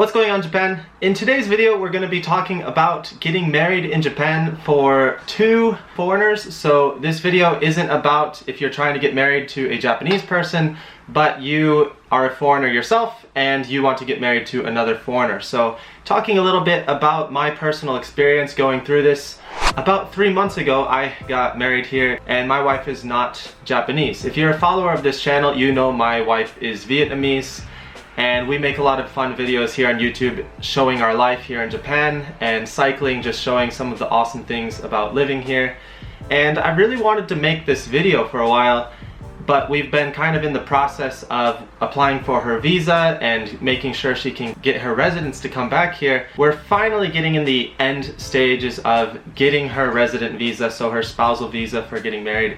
What's going on, Japan? In today's video, we're going to be talking about getting married in Japan for two foreigners. So this video isn't about if you're trying to get married to a Japanese person, but you are a foreigner yourself and you want to get married to another foreigner. So talking a little bit about my personal experience going through this. About 3 months ago, I got married here and my wife is not Japanese. If you're a follower of this channel, you know my wife is Vietnamese. And we make a lot of fun videos here on YouTube showing our life here in Japan and cycling, just showing some of the awesome things about living here. And I really wanted to make this video for a while, but we've been kind of in the process of applying for her visa and making sure she can get her residence to come back here. We're finally getting in the end stages of getting her resident visa, so her spousal visa for getting married.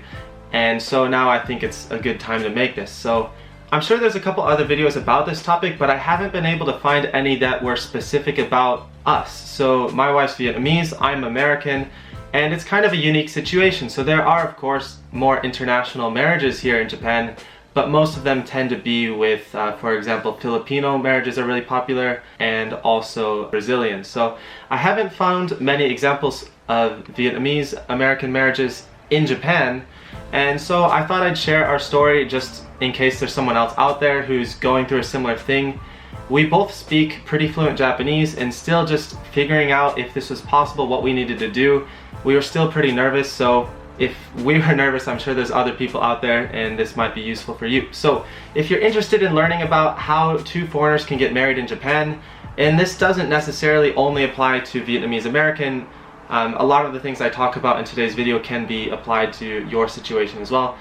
And so now I think it's a good time to make this. So I'm sure there's a couple other videos about this topic, but I haven't been able to find any that were specific about us. So my wife's Vietnamese, I'm American, and it's kind of a unique situation. So there are, of course, more international marriages here in Japan, but most of them tend to be with, for example, Filipino marriages are really popular, and also Brazilian. So I haven't found many examples of Vietnamese American marriages in Japan, and so I thought I'd share our story just in case there's someone else out there who's going through a similar thing. We both speak pretty fluent Japanese and still just figuring out if this was possible, what we needed to do. We were still pretty nervous, so if we were nervous, I'm sure there's other people out there and this might be useful for you. So if you're interested in learning about how two foreigners can get married in Japan, and this doesn't necessarily only apply to Vietnamese American, a lot of the things I talk about in today's video can be applied to your situation as well.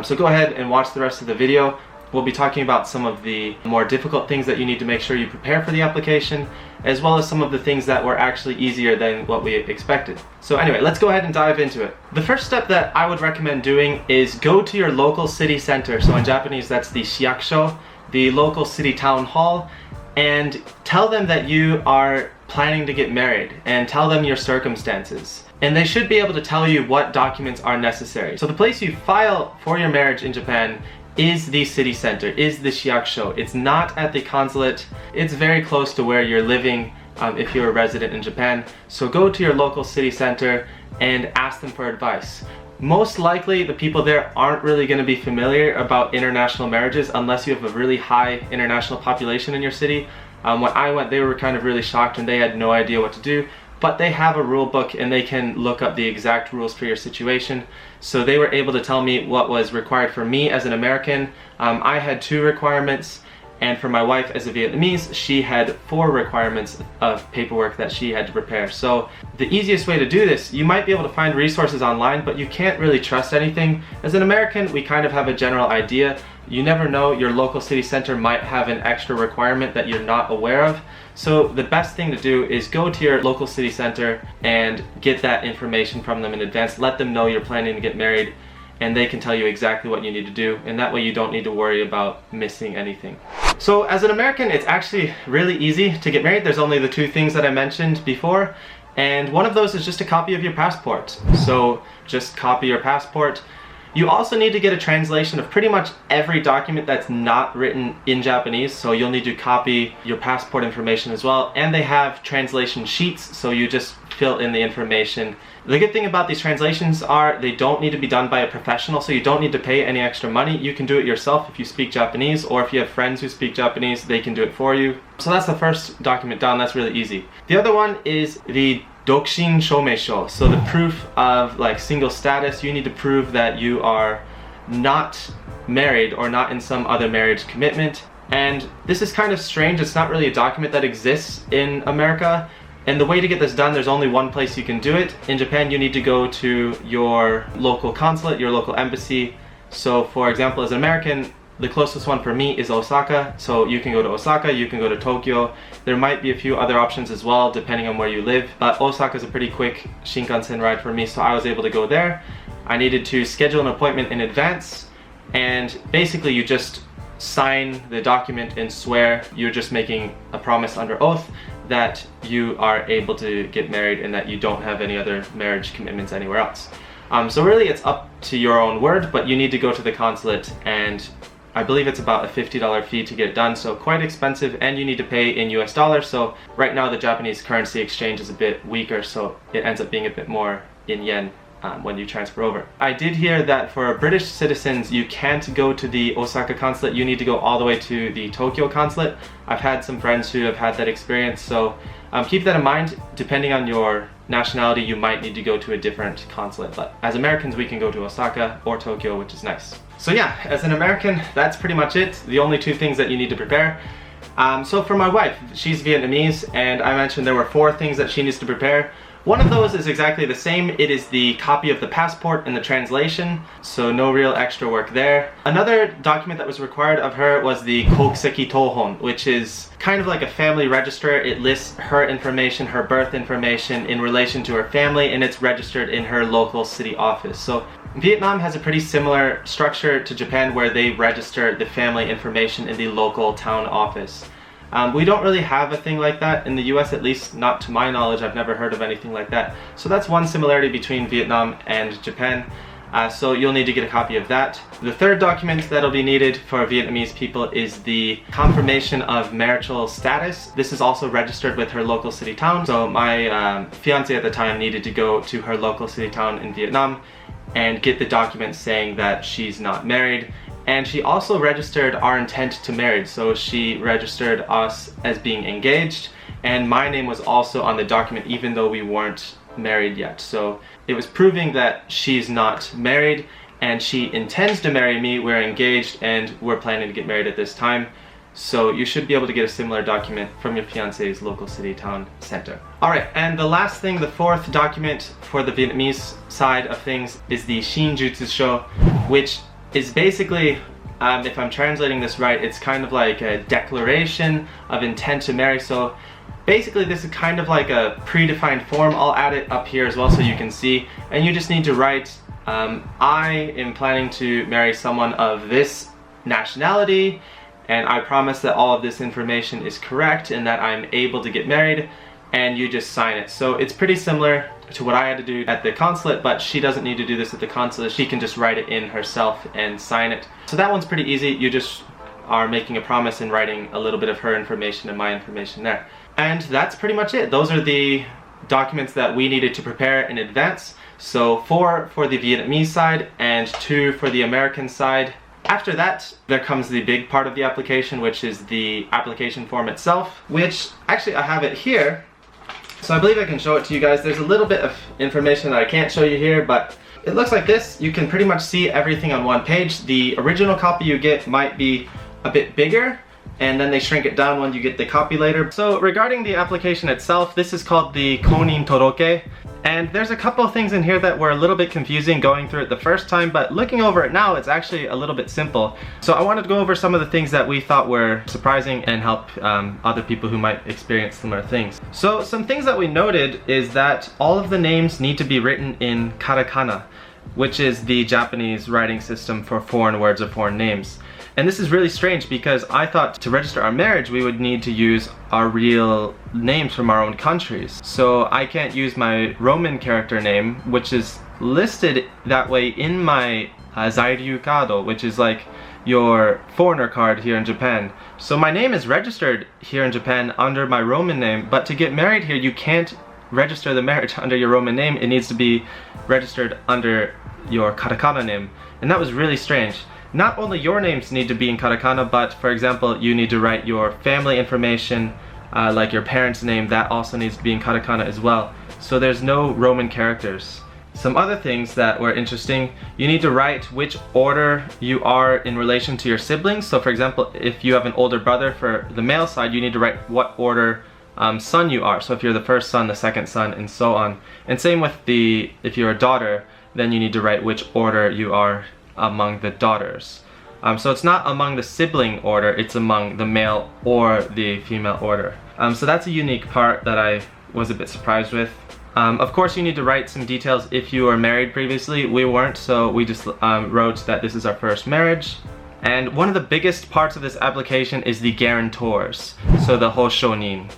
So go ahead and watch the rest of the video. We'll be talking about some of the more difficult things that you need to make sure you prepare for the application, as well as some of the things that were actually easier than what we expected. So anyway, let's go ahead and dive into it. The first step that I would recommend doing is go to your local city center. So in Japanese, that's the shiyakusho, the local city town hall, and tell them that you are planning to get married and tell them your circumstances. And they should be able to tell you what documents are necessary. So the place you file for your marriage in Japan is the city center, is the shiyakusho. It's not at the consulate. It's very close to where you're living if you're a resident in Japan. So go to your local city center and ask them for advice. Most likely the people there aren't really going to be familiar about international marriages unless you have a really high international population in your city. When I went, they were kind of really shocked and they had no idea what to do. But they have a rule book and they can look up the exact rules for your situation. So they were able to tell me what was required for me as an American. I had 2 requirements, and for my wife as a Vietnamese, she had 4 requirements of paperwork that she had to prepare. So the easiest way to do this, you might be able to find resources online, but you can't really trust anything. As an American, we kind of have a general idea. You never know, your local city center might have an extra requirement that you're not aware of. So the best thing to do is go to your local city center and get that information from them in advance. Let them know you're planning to get married and they can tell you exactly what you need to do, and that way you don't need to worry about missing anything. So as an American, it's actually really easy to get married. There's only the 2 things that I mentioned before, and one of those is just a copy of your passport. So just copy your passport. You also need to get a translation of pretty much every document that's not written in Japanese, so you'll need to copy your passport information as well. And they have translation sheets, so you just fill in the information. The good thing about these translations are they don't need to be done by a professional, so you don't need to pay any extra money. You can do it yourself if you speak Japanese, or if you have friends who speak Japanese, they can do it for you. So that's the first document done. That's really easy. The other one is the Dokushin Shomeisho, so the proof of like single status. You need to prove that you are not married or not in some other marriage commitment. And this is kind of strange. It's not really a document that exists in America. And the way to get this done, there's only one place you can do it. In Japan, you need to go to your local consulate, your local embassy. So for example, as an American, the closest one for me is Osaka, so you can go to Osaka, you can go to Tokyo. There might be a few other options as well, depending on where you live, but Osaka is a pretty quick Shinkansen ride for me, so I was able to go there. I needed to schedule an appointment in advance, and basically you just sign the document and swear you're just making a promise under oath that you are able to get married and that you don't have any other marriage commitments anywhere else. So really it's up to your own word, but you need to go to the consulate and I believe it's about a $50 fee to get it done, so quite expensive, and you need to pay in US dollars. So right now the Japanese currency exchange is a bit weaker, so it ends up being a bit more in yen when you transfer over. I did hear that for British citizens you can't go to the Osaka consulate, you need to go all the way to the Tokyo consulate. I've had some friends who have had that experience, so keep that in mind. Depending on your nationality, you might need to go to a different consulate, but as Americans we can go to Osaka or Tokyo, which is nice. So yeah, as an American, that's pretty much it. The only two things that you need to prepare. So for my wife, she's Vietnamese, and I mentioned there were 4 things that she needs to prepare. One of those is exactly the same. It is the copy of the passport and the translation, so no real extra work there. Another document that was required of her was the kokuseki tohon, which is kind of like a family register. It lists her information, her birth information in relation to her family, and it's registered in her local city office. So Vietnam has a pretty similar structure to Japan, where they register the family information in the local town office. We don't really have a thing like that in the US, at least not to my knowledge. I've never heard of anything like that. So that's one similarity between Vietnam and Japan. So you'll need to get a copy of that. The third document that'll be needed for Vietnamese people is the confirmation of marital status. This is also registered with her local city town. So my fiance at the time needed to go to her local city town in Vietnam and get the document saying that she's not married. And she also registered our intent to marry, so she registered us as being engaged, and my name was also on the document even though we weren't married yet. So it was proving that she's not married and she intends to marry me. We're engaged and we're planning to get married at this time. So you should be able to get a similar document from your fiance's local city town center. Alright, and the last thing, the 4th document for the Vietnamese side of things is the Shinjutsusho, which is basically, if I'm translating this right, it's kind of like a declaration of intent to marry. So basically this is kind of like a predefined form. I'll add it up here as well so you can see, and you just need to write, I am planning to marry someone of this nationality, and I promise that all of this information is correct and that I'm able to get married, and you just sign it. So it's pretty similar to what I had to do at the consulate, but she doesn't need to do this at the consulate. She can just write it in herself and sign it. So that one's pretty easy. You just are making a promise and writing a little bit of her information and my information there. And that's pretty much it. Those are the documents that we needed to prepare in advance. So 4 for the Vietnamese side and 2 for the American side. After that, there comes the big part of the application, which is the application form itself, which actually I have it here. So I believe I can show it to you guys. There's a little bit of information that I can't show you here, but it looks like this. You can pretty much see everything on one page. The original copy you get might be a bit bigger, and then they shrink it down when you get the copy later. So regarding the application itself, this is called the Konin Toroke. And there's a couple of things in here that were a little bit confusing going through it the first time, but looking over it now, it's actually a little bit simple. So I wanted to go over some of the things that we thought were surprising and help other people who might experience similar things. So some things that we noted is that all of the names need to be written in katakana, which is the Japanese writing system for foreign words or foreign names. And this is really strange because I thought to register our marriage we would need to use our real names from our own countries. So I can't use my Roman character name, which is listed that way in my Zairyu Kado, which is like your foreigner card here in Japan. So my name is registered here in Japan under my Roman name, but to get married here you can't register the marriage under your Roman name. It needs to be registered under your katakana name, and that was really strange. Not only your names need to be in katakana, but for example, you need to write your family information, like your parents' name, that also needs to be in katakana as well. So there's no Roman characters. Some other things that were interesting, you need to write which order you are in relation to your siblings. So for example, if you have an older brother for the male side, you need to write what order son you are. So if you're the first son, the second son, and so on. And same with if you're a daughter, then you need to write which order you are among the daughters. So it's not among the sibling order, it's among the male or the female order. So that's a unique part that I was a bit surprised with. Of course you need to write some details if you were married previously. We weren't, so we just wrote that this is our first marriage. And one of the biggest parts of this application is the guarantors, so the hoshonin.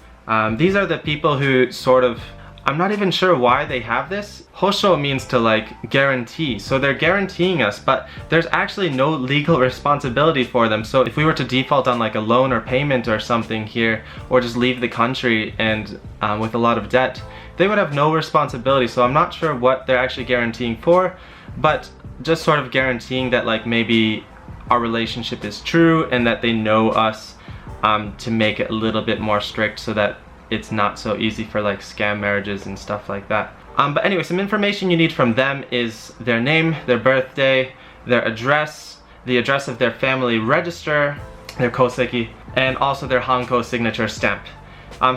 These are the people who sort of I'm not even sure why they have this. Hosho means to like guarantee, so they're guaranteeing us, but there's actually no legal responsibility for them. So if we were to default on like a loan or payment or something here, or just leave the country and with a lot of debt, they would have no responsibility. So I'm not sure what they're actually guaranteeing for, but just sort of guaranteeing that like maybe our relationship is true and that they know us, to make it a little bit more strict so that it's not so easy for like scam marriages and stuff like that. But anyway, some information you need from them is their name, their birthday, their address, the address of their family register, their koseki, and also their hanko signature stamp.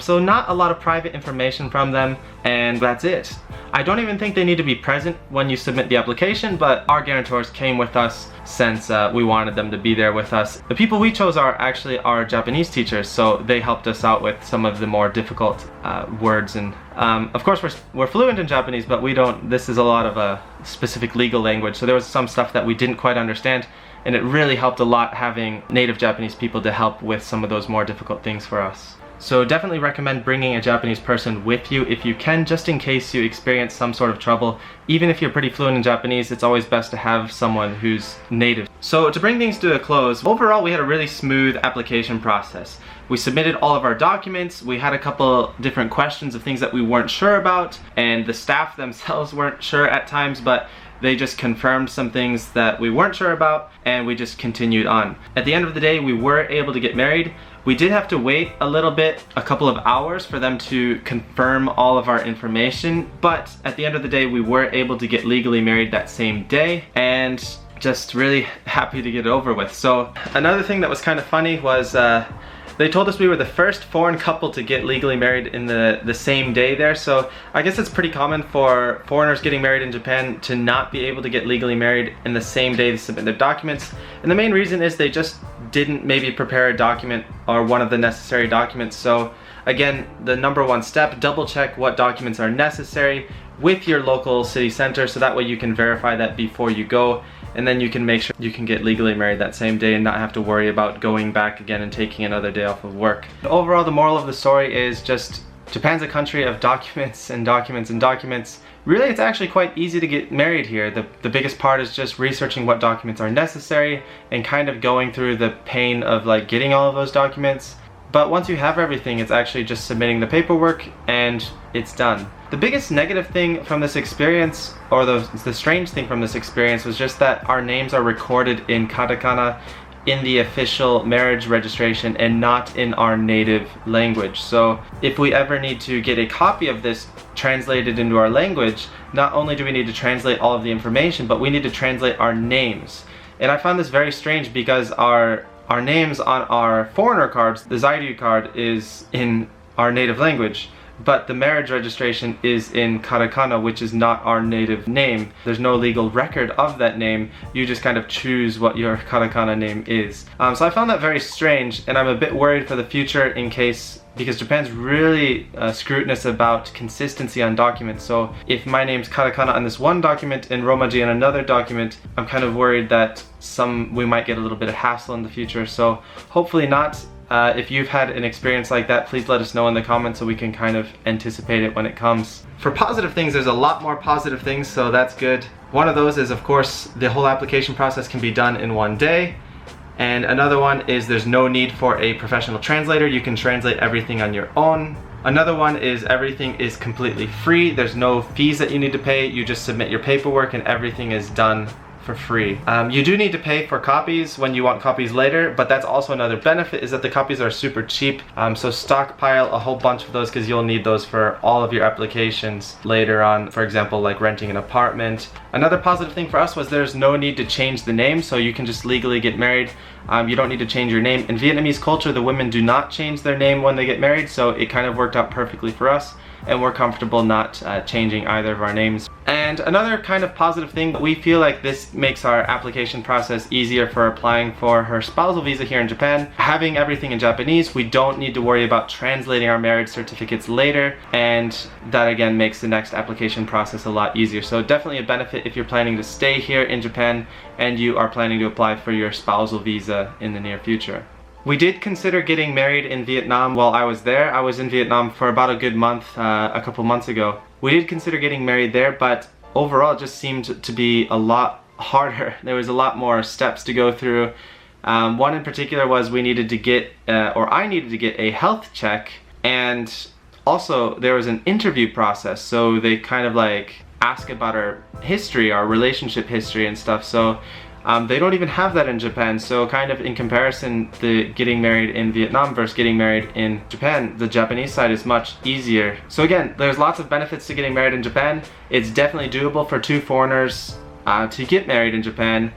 So not a lot of private information from them, and that's it. I don't even think they need to be present when you submit the application, but our guarantors came with us since we wanted them to be there with us. The people we chose are actually our Japanese teachers, so they helped us out with some of the more difficult words. And of course we're fluent in Japanese, but this is a lot of specific legal language, so there was some stuff that we didn't quite understand, and it really helped a lot having native Japanese people to help with some of those more difficult things for us. So definitely recommend bringing a Japanese person with you if you can, just in case you experience some sort of trouble. Even if you're pretty fluent in Japanese, it's always best to have someone who's native. So to bring things to a close, overall we had a really smooth application process. We submitted all of our documents, we had a couple different questions of things that we weren't sure about, and the staff themselves weren't sure at times, but they just confirmed some things that we weren't sure about, and we just continued on. At the end of the day, we were able to get married. We did have to wait a little bit, a couple of hours, for them to confirm all of our information, but at the end of the day, we were able to get legally married that same day, and just really happy to get it over with. So another thing that was kind of funny was they told us we were the first foreign couple to get legally married in the same day there. So I guess it's pretty common for foreigners getting married in Japan to not be able to get legally married in the same day they submit their documents. And the main reason is they just didn't maybe prepare a document or one of the necessary documents. So again, the number one step, double check what documents are necessary with your local city center, so that way you can verify that before you go, and then you can make sure you can get legally married that same day and not have to worry about going back again and taking another day off of work. Overall, the moral of the story is just Japan's a country of documents and documents and documents. Really, it's actually quite easy to get married here. The biggest part is just researching what documents are necessary and kind of going through the pain of like getting all of those documents. But once you have everything, it's actually just submitting the paperwork and it's done. The biggest negative thing from this experience, or the strange thing from this experience, was just that our names are recorded in katakana in the official marriage registration and not in our native language. So if we ever need to get a copy of this translated into our language, not only do we need to translate all of the information, but we need to translate our names. And I found this very strange because our names on our foreigner cards, the Zairyu card, is in our native language, but the marriage registration is in katakana, which is not our native name. There's no legal record of that name. You just kind of choose what your katakana name is. So I found that very strange, and I'm a bit worried for the future in case, because Japan's really scrutinous about consistency on documents. So if my name's katakana on this one document and Romaji on another document, I'm kind of worried that we might get a little bit of hassle in the future. So hopefully not. If you've had an experience like that, please let us know in the comments so we can kind of anticipate it when it comes. For positive things, there's a lot more positive things, so that's good. One of those is, of course, the whole application process can be done in one day. And another one is there's no need for a professional translator. You can translate everything on your own. Another one is everything is completely free. There's no fees that you need to pay. You just submit your paperwork and everything is done for free. You do need to pay for copies when you want copies later, but that's also another benefit, is that the copies are super cheap. So stockpile a whole bunch of those because you'll need those for all of your applications later on, for example, like renting an apartment. Another positive thing for us was there's no need to change the name, so you can just legally get married. You don't need to change your name. In Vietnamese culture, the women do not change their name when they get married, so it kind of worked out perfectly for us, and we're comfortable not changing either of our names. And another kind of positive thing, we feel like this makes our application process easier for applying for her spousal visa here in Japan. Having everything in Japanese, we don't need to worry about translating our marriage certificates later, and that again makes the next application process a lot easier. So definitely a benefit if you're planning to stay here in Japan and you are planning to apply for your spousal visa in the near future. We did consider getting married in Vietnam while I was there. I was in Vietnam for about a good month, a couple months ago. We did consider getting married there, but overall it just seemed to be a lot harder. There was a lot more steps to go through. One in particular was we needed to get, or I needed to get a health check, and also there was an interview process. So they kind of like ask about our history, our relationship history and stuff. So they don't even have that in Japan. So kind of in comparison, the getting married in Vietnam versus getting married in Japan, the Japanese side is much easier. So again, there's lots of benefits to getting married in Japan. It's definitely doable for two foreigners to get married in Japan,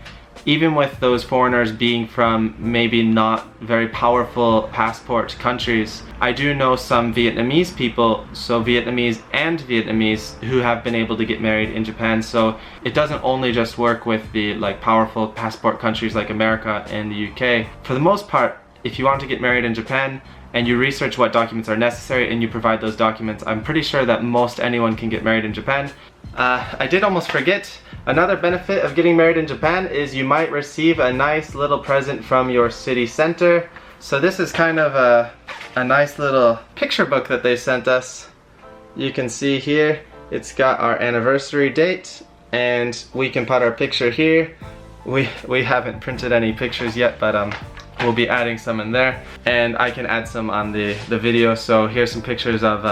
even with those foreigners being from maybe not very powerful passport countries. I do know some Vietnamese people, so Vietnamese and Vietnamese, who have been able to get married in Japan. So it doesn't only just work with the like powerful passport countries like America and the UK. For the most part, if you want to get married in Japan and you research what documents are necessary and you provide those documents, I'm pretty sure that most anyone can get married in Japan. I did almost forget, another benefit of getting married in Japan is you might receive a nice little present from your city center. So this is kind of a nice little picture book that they sent us. You can see here, it's got our anniversary date, and we can put our picture here. We haven't printed any pictures yet, but we'll be adding some in there, and I can add some on the video. So here's some pictures of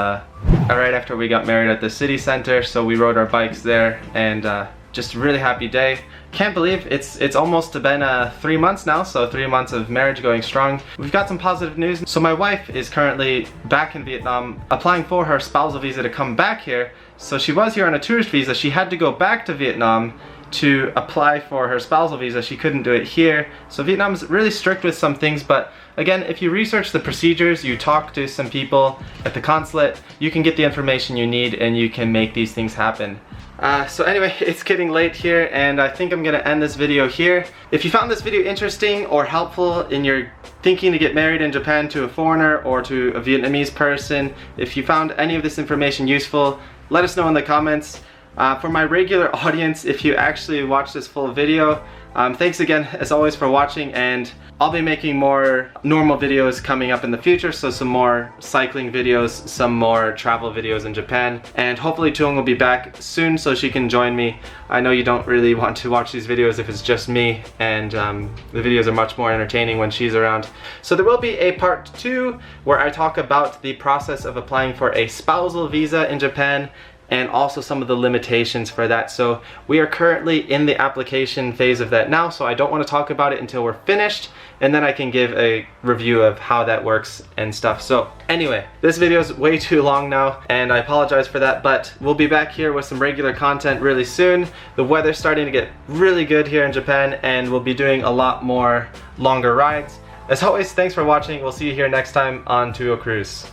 right after we got married at the city center. So we rode our bikes there, and just a really happy day. Can't believe it's almost been 3 months now, so 3 months of marriage going strong. We've got some positive news. So my wife is currently back in Vietnam applying for her spousal visa to come back here. So she was here on a tourist visa. She had to go back to Vietnam to apply for her spousal visa. She couldn't do it here. So Vietnam's really strict with some things, but again, if you research the procedures, you talk to some people at the consulate, you can get the information you need and you can make these things happen. So anyway, it's getting late here, and I think I'm gonna end this video here. If you found this video interesting or helpful in your thinking to get married in Japan to a foreigner or to a Vietnamese person, if you found any of this information useful, let us know in the comments. For my regular audience, if you actually watch this full video, thanks again as always for watching, and I'll be making more normal videos coming up in the future, so some more cycling videos, some more travel videos in Japan, and hopefully Tung will be back soon so she can join me. I know you don't really want to watch these videos if it's just me, and the videos are much more entertaining when she's around. So there will be a part 2 where I talk about the process of applying for a spousal visa in Japan, and also some of the limitations for that. So we are currently in the application phase of that now, so I don't want to talk about it until we're finished, and then I can give a review of how that works and stuff. So anyway, this video is way too long now, and I apologize for that, but we'll be back here with some regular content really soon. The weather's starting to get really good here in Japan, and we'll be doing a lot more longer rides. As always, thanks for watching. We'll see you here next time on To a Cruise.